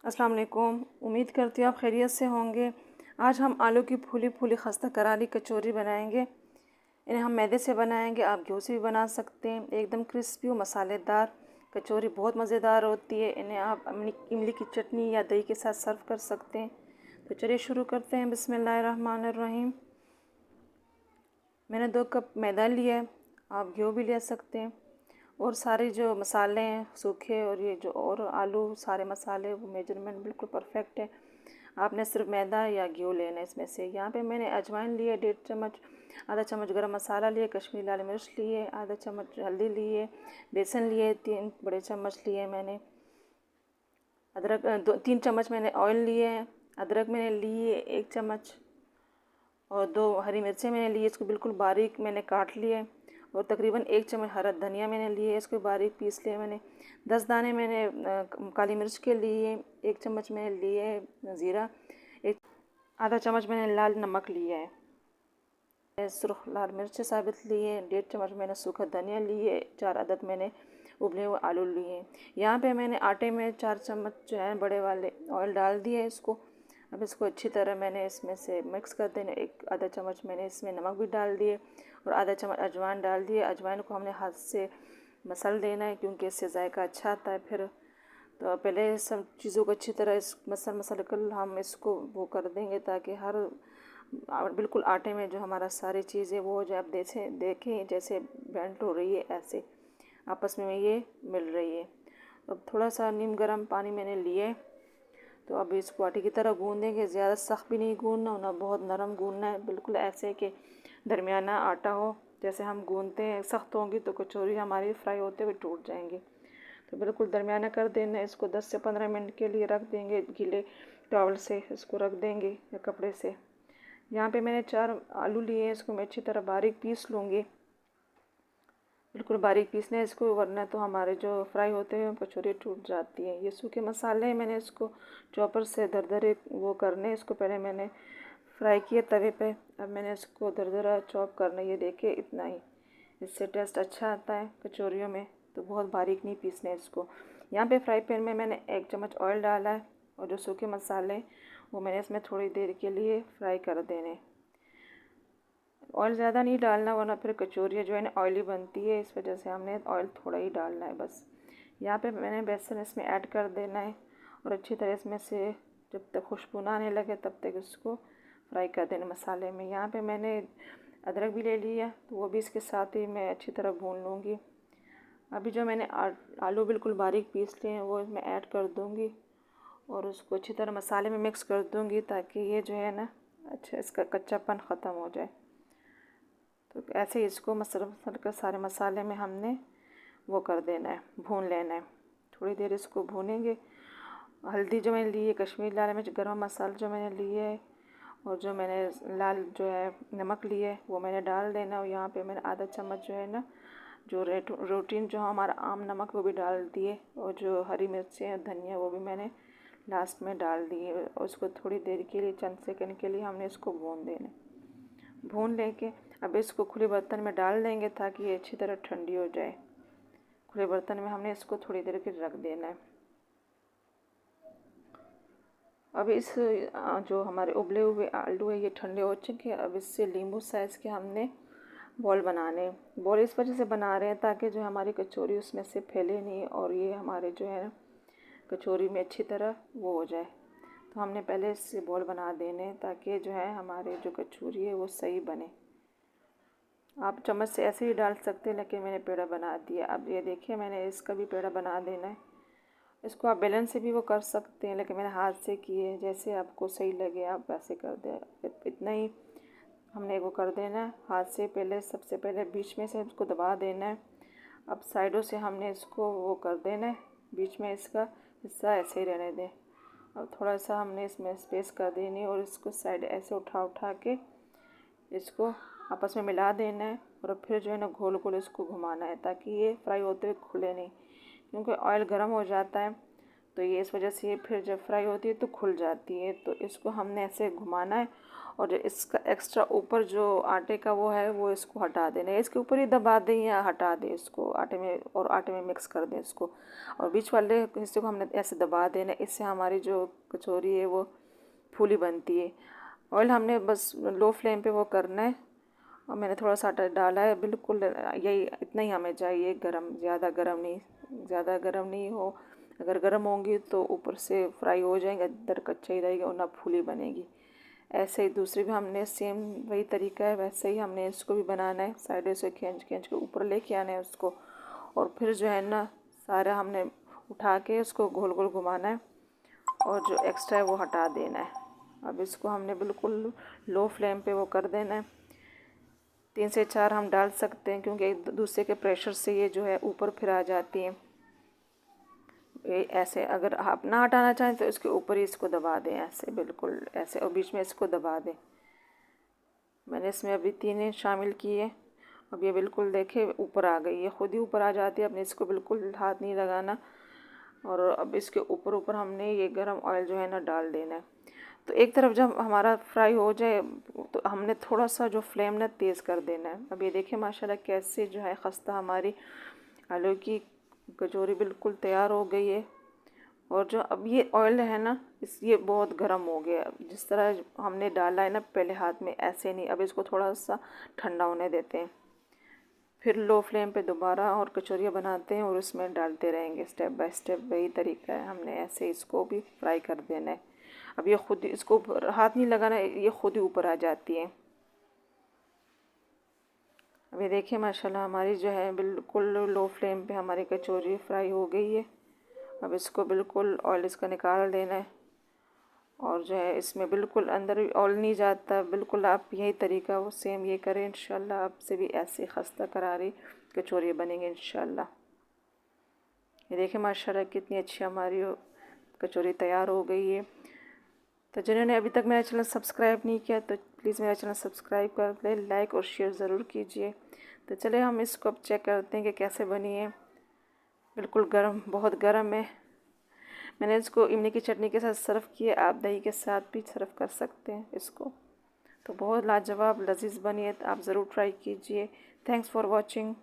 अस्सलाम वालेकुम। उम्मीद करती हूँ आप खैरियत से होंगे। आज हम आलू की फूली फूली खस्ता करारी कचौरी बनाएंगे। इन्हें हम मैदे से बनाएंगे, आप घी से भी बना सकते हैं। एकदम क्रिस्पी और मसालेदार कचौरी बहुत मज़ेदार होती है। इन्हें आप इमली की चटनी या दही के साथ सर्व कर सकते हैं। तो चलिए शुरू करते हैं। बिस्मिल्लाहिर्रहमानिर्रहीम। मैंने 2 कप मैदा लिया है, आप घी भी ले सकते हैं। और सारे जो मसाले हैं सूखे और ये जो और आलू सारे मसाले वो मेजरमेंट बिल्कुल परफेक्ट है। आपने सिर्फ मैदा या घी लेना है इसमें से। यहाँ पे मैंने अजवाइन लिए 1.5 चम्मच, आधा चम्मच गरम मसाला लिए, कश्मीरी लाल मिर्च लिए, आधा चम्मच हल्दी लिए, बेसन लिए 3 बड़े चम्मच लिए मैंने, अदरक 3 चम्मच मैंने ऑयल लिए हैं, अदरक मैंने लिए 1 चम्मच, और 2 हरी मिर्चें मैंने लिए, इसको बिल्कुल बारीक मैंने काट लिए। और तकरीबन 1 चम्मच हरा धनिया मैंने लिए, इसको बारीक पीस लिया मैंने। 10 दाने मैंने काली मिर्च के लिए, 1 चम्मच मैंने लिए ज़ीरा, एक आधा चम्मच मैंने लाल नमक लिया है, सुर्ख लाल मिर्च साबित लिए, 1.5 चम्मच मैंने सूखा धनिया लिए, 4 अदद मैंने उबले हुए आलू लिए। यहाँ पे मैंने आटे में 4 चम्मच जो है बड़े वाले ऑयल डाल दिए इसको। अब इसको अच्छी तरह मैंने इसमें से मिक्स कर देना। आधा चम्मच मैंने इसमें नमक भी डाल दिए और आधा चम्मच अजवाइन डाल दिए। अजवाइन को हमने हाथ से मसल देना है क्योंकि इससे जायका अच्छा आता है फिर। तो पहले सब चीज़ों को अच्छी तरह इस मसल कर हम इसको वो कर देंगे ताकि हर बिल्कुल आटे में जो हमारा सारी चीज़ें वो हो जाए। आप देखें जैसे बेंट हो रही है ऐसे आपस में ये मिल रही है। अब थोड़ा सा नीम गर्म पानी मैंने लिए। तो अब इसको आटे की तरह गूँधेंगे। ज़्यादा सख्त भी नहीं गूँधना ना बहुत नरम गूँधना है, बिल्कुल ऐसे कि दरमियाना आटा हो। जैसे हम गूँधते हैं सख्त होंगी तो कचौरी हमारी फ्राई होते हुए टूट जाएंगी। तो बिल्कुल दरमियाना कर देना। इसको 10 से 15 मिनट के लिए रख देंगे, गीले टॉवल से इसको रख देंगे या कपड़े से। यहाँ पे मैंने 4 आलू लिए हैं, इसको मैं अच्छी तरह बारीक पीस लूँगी। बिल्कुल बारीक पीसना है इसको, वरना तो हमारे जो फ्राई होते हैं कचौरी टूट जाती है। ये सूखे मसाले हैं, मैंने इसको चॉपर से दरदरे वो करने। इसको पहले मैंने फ्राई किया तवे पे, अब मैंने इसको दरदरा चॉप करना। ये देखिए इतना ही, इससे टेस्ट अच्छा आता है कचौरियों में। तो बहुत बारीक नहीं पीसने इसको। यहाँ पे फ्राई पैन में मैंने 1 चम्मच ऑयल डाला है और जो सूखे मसाले वो मैंने इसमें थोड़ी देर के लिए फ्राई कर देने। ऑयल ज़्यादा नहीं डालना वरना फिर कचौरियाँ जो है ना ऑयली बनती है, इस वजह से हमने ऑयल थोड़ा ही डालना है बस। यहाँ पे मैंने बेसन इसमें ऐड कर देना है और अच्छी तरह इसमें से जब तक खुशबू ना आने लगे तब तक इसको फ्राई कर देना मसाले में। यहाँ पे मैंने अदरक भी ले लिया तो वो भी इसके साथ ही मैं अच्छी तरह भून लूँगी। अभी जो मैंने आलू बिल्कुल बारीक पीस लिए हैं वो इसमें ऐड कर दूँगी और उसको अच्छी तरह मसाले में मिक्स कर दूँगी ताकि ये जो है ना अच्छा इसका कच्चापन ख़त्म हो जाए। तो ऐसे ही इसको मसल कर सारे मसाले में हमने वो कर देना है, भून लेना है। थोड़ी देर इसको भूनेंगे। हल्दी जो मैंने ली है, कश्मीरी लाल मिर्च, गरम मसाला जो मैंने लिए है और जो मैंने लाल जो है नमक लिए है वो मैंने डाल देना। और यहाँ पे मैंने आधा चम्मच जो है ना जो रोटीन जो हमारा आम नमक वो भी डाल दिए और जो हरी मिर्चें और धनिया वो भी मैंने लास्ट में डाल दिए। और उसको थोड़ी देर के लिए चंद सेकंड के लिए हमने इसको भून देना। भून लेके अब इसको खुले बर्तन में डाल देंगे ताकि ये अच्छी तरह ठंडी हो जाए। खुले बर्तन में हमने इसको थोड़ी देर के रख देना है। अब इस जो हमारे उबले हुए आलू है ये ठंडे हो चुके हैं। अब इससे नींबू साइज़ के हमने बॉल बनाने। बॉल इस वजह से बना रहे हैं ताकि जो हमारी कचौरी उसमें से फैले नहीं और ये हमारे जो है कचौरी में अच्छी तरह वो हो जाए। तो हमने पहले इससे बॉल बना देने ताकि जो है हमारे जो कचौरी है वो सही बने। आप चम्मच से ऐसे ही डाल सकते हैं लेकिन मैंने पेड़ा बना दिया। अब ये देखिए मैंने इसका भी पेड़ा बना देना है। इसको आप बेलन से भी वो कर सकते हैं लेकिन मैंने हाथ से किए, जैसे आपको सही लगे आप वैसे कर दें। इतना ही हमने वो कर देना है हाथ से। पहले सबसे पहले बीच में से इसको दबा देना है। अब साइडों से हमने इसको वो कर देना है, बीच में इसका हिस्सा ऐसे ही रहने दें। अब थोड़ा सा हमने इसमें स्पेस कर देनी और इसको साइड ऐसे उठा उठा के इसको आपस में मिला देना है और फिर जो है ना गोल गोल इसको घुमाना है ताकि ये फ्राई होते हुए खुले नहीं, क्योंकि ऑयल गर्म हो जाता है तो ये इस वजह से ये फिर जब फ्राई होती है तो खुल जाती है। तो इसको हमने ऐसे घुमाना है और इसका एक्स्ट्रा ऊपर जो आटे का वो है वो इसको हटा देना है। इसके ऊपर ही दबा दें या हटा दें इसको आटे में, और आटे में मिक्स कर दें इसको, और बीच वाले हिस्से को हमने ऐसे दबा देना है। इससे हमारी जो कचौरी है वो फूली बनती है। ऑयल हमने बस लो फ्लेम पे वो करना है, और मैंने थोड़ा सा आटा डाला है, बिल्कुल यही इतना ही हमें चाहिए, गरम, ज़्यादा गरम नहीं हो। अगर गरम होंगी तो ऊपर से फ्राई हो जाएंगे, अंदर कच्चा ही रहेगा और ना फूली बनेगी। ऐसे ही दूसरी भी हमने सेम वही तरीका है, वैसे ही हमने इसको भी बनाना है। साइडों से खींच खींच के ऊपर लेके आना है उसको, और फिर जो है ना सारा हमने उठा के उसको गोल गोल घुमाना है, और जो एक्स्ट्रा है वो हटा देना है। अब इसको हमने बिल्कुल लो फ्लेम पे वो कर देना है। 3 से 4 हम डाल सकते हैं, क्योंकि एक दूसरे के प्रेशर से ये जो है ऊपर फिर आ जाती हैं। ये ऐसे अगर आप ना हटाना चाहें तो इसके ऊपर ही इसको दबा दें, ऐसे बिल्कुल ऐसे, और बीच में इसको दबा दें। मैंने इसमें अभी 3 शामिल किए। अब ये बिल्कुल देखे ऊपर आ गई, ये खुद ही ऊपर आ जाती है। अपने इसको बिल्कुल हाथ नहीं लगाना, और अब इसके ऊपर ऊपर हमने ये गरम ऑयल जो है ना डाल देना है। तो एक तरफ जब हमारा फ्राई हो जाए तो हमने थोड़ा सा जो फ्लेम ना तेज़ कर देना है। अब ये देखिए माशाल्लाह कैसे जो है खस्ता हमारी आलू की कचौरी बिल्कुल तैयार हो गई है। और जो अब ये ऑयल है ना ये बहुत गर्म हो गया। जिस तरह हमने डाला है ना पहले हाथ में, ऐसे नहीं। अब इसको थोड़ा सा ठंडा होने देते हैं, फिर लो फ्लेम पे दोबारा और कचौरियाँ बनाते हैं और उसमें डालते रहेंगे स्टेप बाय स्टेप। वही तरीका है, हमने ऐसे इसको भी फ्राई कर देना है। अब ये खुद ही, इसको हाथ नहीं लगाना, ये खुद ही ऊपर आ जाती है। अब ये देखिए माशाल्लाह हमारी जो है बिल्कुल लो फ्लेम पे हमारी कचौरी फ्राई हो गई है। अब इसको बिल्कुल ऑयल इसका निकाल देना है, और जो है इसमें बिल्कुल अंदर ऑयल नहीं जाता। बिल्कुल आप यही तरीका वो सेम ये करें, इंशाल्लाह आपसे भी ऐसी खस्ता करारी कचौरी बनेंगे इंशाल्लाह। ये देखिए माशाल्लाह कितनी अच्छी हमारी कचौरी तैयार हो गई है। तो जिन्होंने अभी तक मेरा चैनल सब्सक्राइब नहीं किया तो प्लीज़ मेरा चैनल सब्सक्राइब कर लें, लाइक और शेयर ज़रूर कीजिए। तो चले हम इसको अब चेक करते हैं कि कैसे बनी है। बिल्कुल गरम, बहुत गरम है। मैंने इसको इमली की चटनी के साथ सर्व किया, आप दही के साथ भी सर्व कर सकते हैं इसको। तो बहुत लाजवाब लजीज बनी है, तो आप ज़रूर ट्राई कीजिए। Thanks for watching.